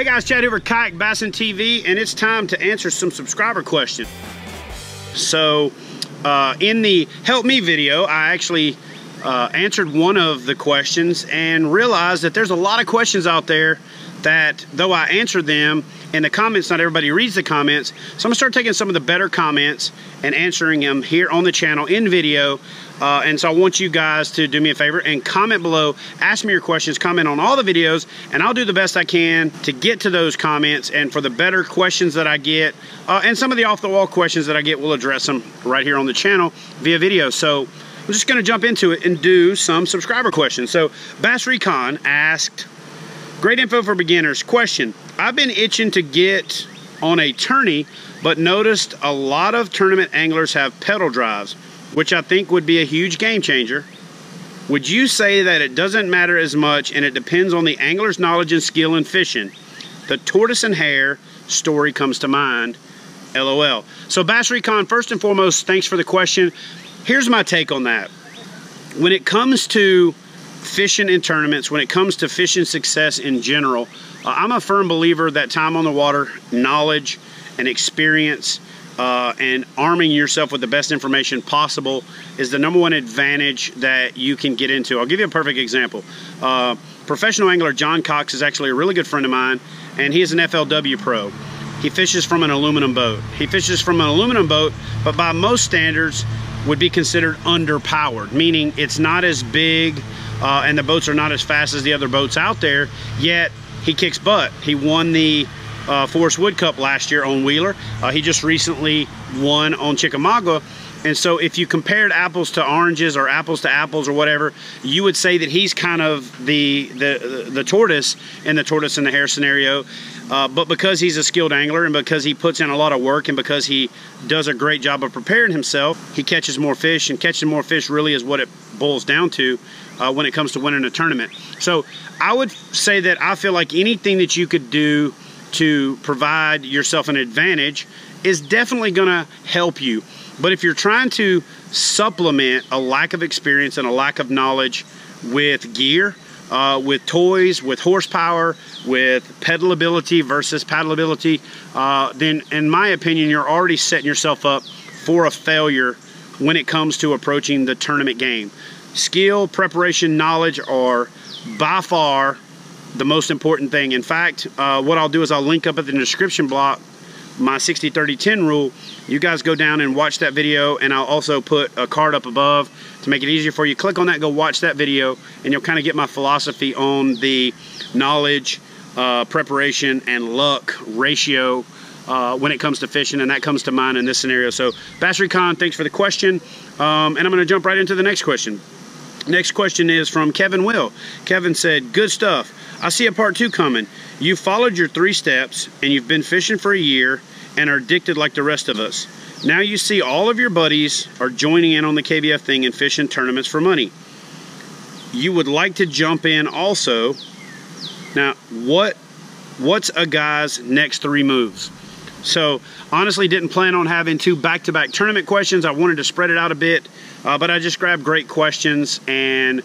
Hey guys, Chad Hoover, Kayak Bassin TV, and it's time to answer some subscriber questions. So, in the Help Me video, I actually answered one of the questions and realized that there's a lot of questions out there that, though I answered them in the comments, not everybody reads the comments. So I'm gonna start taking some of the better comments and answering them here on the channel in video. And so I want you guys to do me a favor and comment below, ask me your questions, comment on all the videos, and I'll do the best I can to get to those comments. And for the better questions that I get, and some of the off-the-wall questions that I get, we'll address them right here on the channel via video. So I'm just gonna jump into it and do some subscriber questions. So Bass Recon asked, great info for beginners. Question, I've been itching to get on a tourney, but noticed a lot of tournament anglers have pedal drives, which I think would be a huge game changer. Would you say that it doesn't matter as much and it depends on the angler's knowledge and skill in fishing? The tortoise and hare story comes to mind, LOL. So Bass Recon, first and foremost, thanks for the question. Here's my take on that. When it comes to fishing in tournaments, when it comes to fishing success in general, I'm a firm believer that time on the water, knowledge and experience, and arming yourself with the best information possible is the #1 advantage that you can get into. I'll give you a perfect example. Professional angler John Cox is actually a really good friend of mine, and he is an FLW pro. He fishes from an aluminum boat. He fishes from an aluminum boat, but by most standards would be considered underpowered, meaning it's not as big, and the boats are not as fast as the other boats out there, yet he kicks butt. He won the Forrest Wood Cup last year on Wheeler. He just recently won on Chickamauga. And so if you compared apples to oranges or apples to apples or whatever, you would say that he's kind of the tortoise in the tortoise and the hare scenario. But because he's a skilled angler and because he puts in a lot of work and because he does a great job of preparing himself, he catches more fish, and catching more fish really is what it boils down to when it comes to winning a tournament. So I would say that I feel like anything that you could do to provide yourself an advantage is definitely gonna help you. But if you're trying to supplement a lack of experience and a lack of knowledge with gear, with toys, with horsepower, with pedalability versus paddleability, then in my opinion, you're already setting yourself up for a failure when it comes to approaching the tournament game. Skill, preparation, knowledge are by far the most important thing. In fact, what I'll do is I'll link up at the description block my 60-30-10 rule. You guys go down and watch that video, and I'll also put a card up above to make it easier for you. Click on that, go watch that video, and you'll kind of get my philosophy on the knowledge, preparation, and luck ratio when it comes to fishing, and that comes to mind in this scenario. So Bass Recon, thanks for the question, and I'm going to jump right into the next question. Next question is from Kevin Will. Kevin said, good stuff. I see a part 2 coming. You followed your 3 steps and you've been fishing for a year and are addicted like the rest of us. Now you see all of your buddies are joining in on the KBF thing and fishing tournaments for money. You would like to jump in also. Now, what's a guy's next 3 moves? So honestly, didn't plan on having 2 back-to-back tournament questions. I wanted to spread it out a bit, but I just grabbed great questions and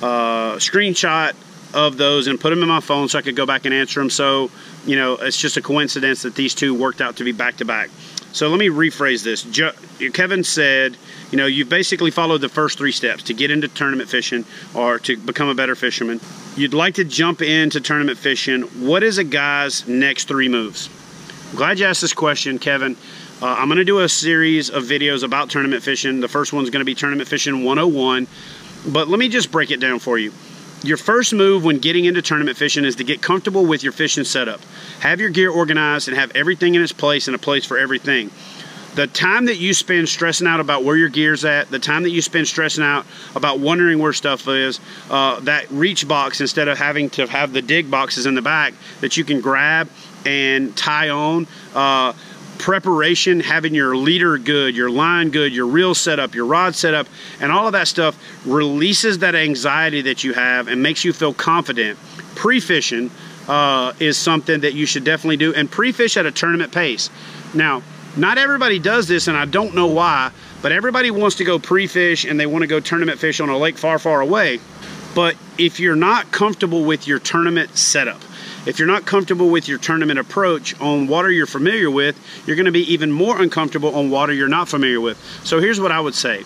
screenshot of those and put them in my phone so I could go back and answer them. So, you know, it's just a coincidence that these 2 worked out to be back-to-back. So let me rephrase this. Kevin said, you know, you've basically followed the first 3 steps to get into tournament fishing or to become a better fisherman. You'd like to jump into tournament fishing. What is a guy's next 3 moves? I'm glad you asked this question, Kevin. I'm going to do a series of videos about tournament fishing. The first one's going to be Tournament Fishing 101. But let me just break it down for you. Your first move when getting into tournament fishing is to get comfortable with your fishing setup. Have your gear organized and have everything in its place and a place for everything. The time that you spend stressing out about where your gear's at, the time that you spend stressing out about wondering where stuff is, that reach box instead of having to have the dig boxes in the back that you can grab and tie on, preparation, having your leader good, your line good, your reel set up, your rod set up, and all of that stuff releases that anxiety that you have and makes you feel confident. Pre-fishing is something that you should definitely do, and pre-fish at a tournament pace. Now, not everybody does this, and I don't know why, but everybody wants to go pre-fish and they want to go tournament fish on a lake far, far away. But if you're not comfortable with your tournament setup, if you're not comfortable with your tournament approach on water you're familiar with, you're going to be even more uncomfortable on water you're not familiar with. So here's what I would say.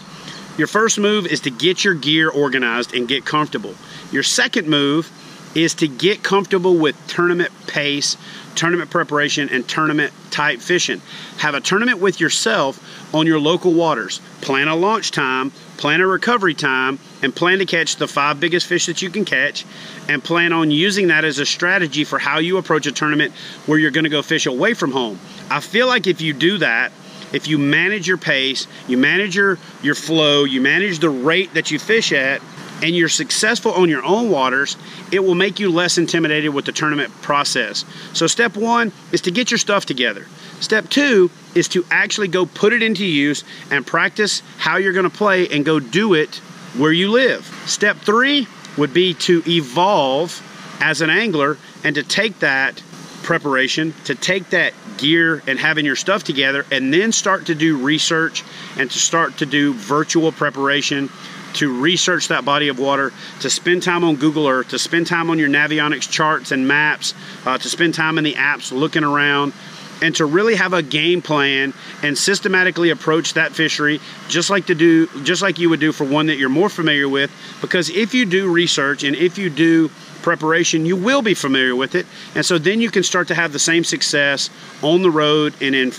Your first move is to get your gear organized and get comfortable. Your second move is to get comfortable with tournament pace, tournament preparation, and tournament type fishing. Have a tournament with yourself on your local waters. Plan a launch time, plan a recovery time, and plan to catch the 5 biggest fish that you can catch, and plan on using that as a strategy for how you approach a tournament where you're going to go fish away from home. I feel like if you do that, if you manage your pace, you manage your flow, you manage the rate that you fish at, and you're successful on your own waters, it will make you less intimidated with the tournament process. So step 1 is to get your stuff together. Step 2 is to actually go put it into use and practice how you're going to play and go do it where you live. Step 3 would be to evolve as an angler and to take that preparation, to take that gear and having your stuff together, and then start to do research and to start to do virtual preparation, to research that body of water, to spend time on Google Earth, to spend time on your Navionics charts and maps, to spend time in the apps looking around, and to really have a game plan and systematically approach that fishery just like you would do for one that you're more familiar with. Because if you do research and if you do preparation, you will be familiar with it, and so then you can start to have the same success on the road and in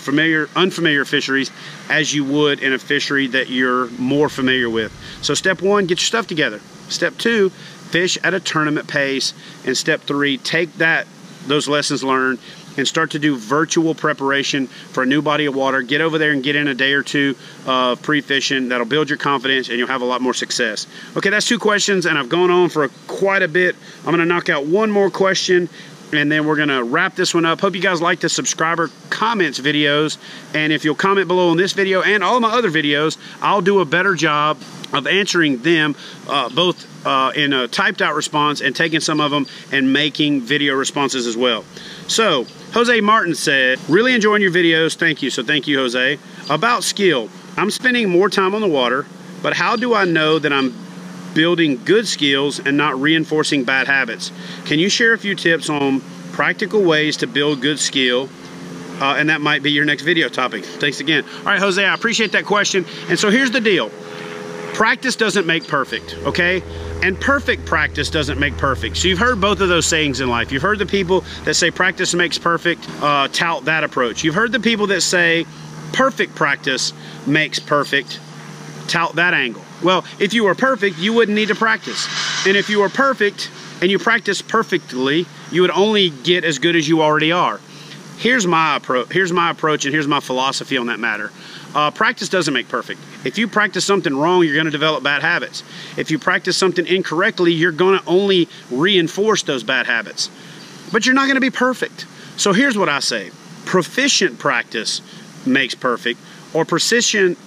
unfamiliar fisheries as you would in a fishery that you're more familiar with. So step 1, get your stuff together. Step 2, fish at a tournament pace. And step 3, take those lessons learned and start to do virtual preparation for a new body of water. Get over there and get in a day or 2 of pre-fishing. That'll build your confidence and you'll have a lot more success. Okay, that's 2 questions and I've gone on for quite a bit. I'm gonna knock out one more question and then we're gonna wrap this one up. Hope you guys like the subscriber comments videos, and if you'll comment below on this video and all my other videos, I'll do a better job of answering them both in a typed out response and taking some of them and making video responses as well. So Jose Martin said, really enjoying your videos. Thank you. So thank you, Jose. About skill, I'm spending more time on the water, but how do I know that I'm building good skills and not reinforcing bad habits? Can you share a few tips on practical ways to build good skill? And that might be your next video topic. Thanks again. All right, Jose, I appreciate that question. And so here's the deal. Practice doesn't make perfect, okay? And perfect practice doesn't make perfect. So you've heard both of those sayings in life. You've heard the people that say practice makes perfect, tout that approach. You've heard the people that say perfect practice makes perfect, tout that angle. Well, if you were perfect, you wouldn't need to practice. And if you were perfect and you practice perfectly, you would only get as good as you already are. Here's my approach and here's my philosophy on that matter. Practice doesn't make perfect. If you practice something wrong, you're going to develop bad habits. If you practice something incorrectly, you're going to only reinforce those bad habits. But you're not going to be perfect. So here's what I say. Proficient practice makes perfect, or proficient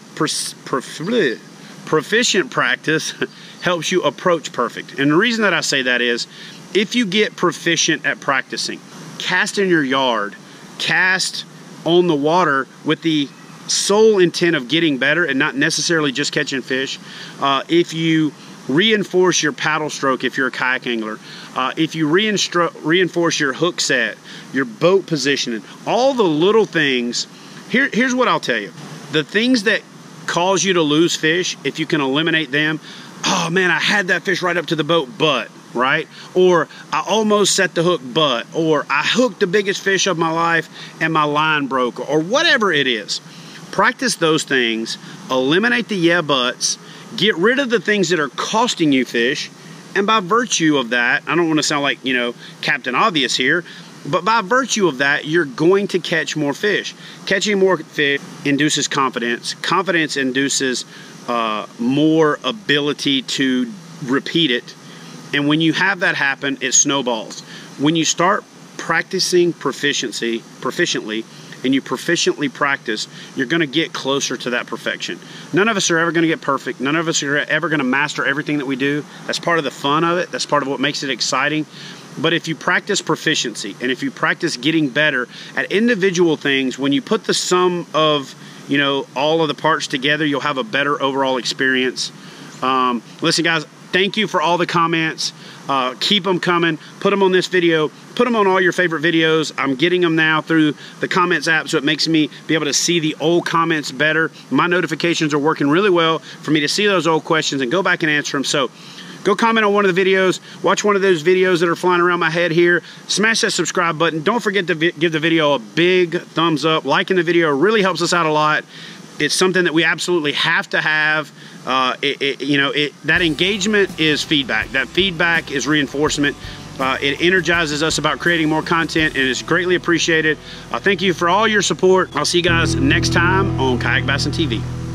practice helps you approach perfect. And the reason that I say that is, if you get proficient at practicing, cast in your yard, cast on the water with the sole intent of getting better and not necessarily just catching fish. If you reinforce your paddle stroke, if you're a kayak angler, if you reinforce your hook set, your boat positioning, all the little things, here's what I'll tell you. The things that cause you to lose fish, if you can eliminate them, oh man, I had that fish right up to the boat, but, right? Or I almost set the hook, but, or I hooked the biggest fish of my life and my line broke, or whatever it is. Practice those things, eliminate the yeah buts, get rid of the things that are costing you fish, and by virtue of that, I don't want to sound like, you know, Captain Obvious here, but by virtue of that, you're going to catch more fish. Catching more fish induces confidence. Confidence induces more ability to repeat it. And when you have that happen, it snowballs. When you start practicing proficiently, and you proficiently practice, you're going to get closer to that perfection. None of us are ever going to get perfect. None of us are ever going to master everything that we do. That's part of the fun of it. That's part of what makes it exciting. But if you practice proficiency, and if you practice getting better at individual things, when you put the sum of, you know, all of the parts together, you'll have a better overall experience. Listen, guys, thank you for all the comments. Keep them coming. Put them on this video. Put them on all your favorite videos. I'm getting them now through the comments app, so it makes me be able to see the old comments better. My notifications are working really well for me to see those old questions and go back and answer them. So go comment on one of the videos. Watch one of those videos that are flying around my head here. Smash that subscribe button. Don't forget to give the video a big thumbs up. Liking the video really helps us out a lot. It's something that we absolutely have to have. That engagement is feedback. That feedback is reinforcement. It energizes us about creating more content, and it's greatly appreciated. Thank you for all your support. I'll see you guys next time on Kayak Bassin TV.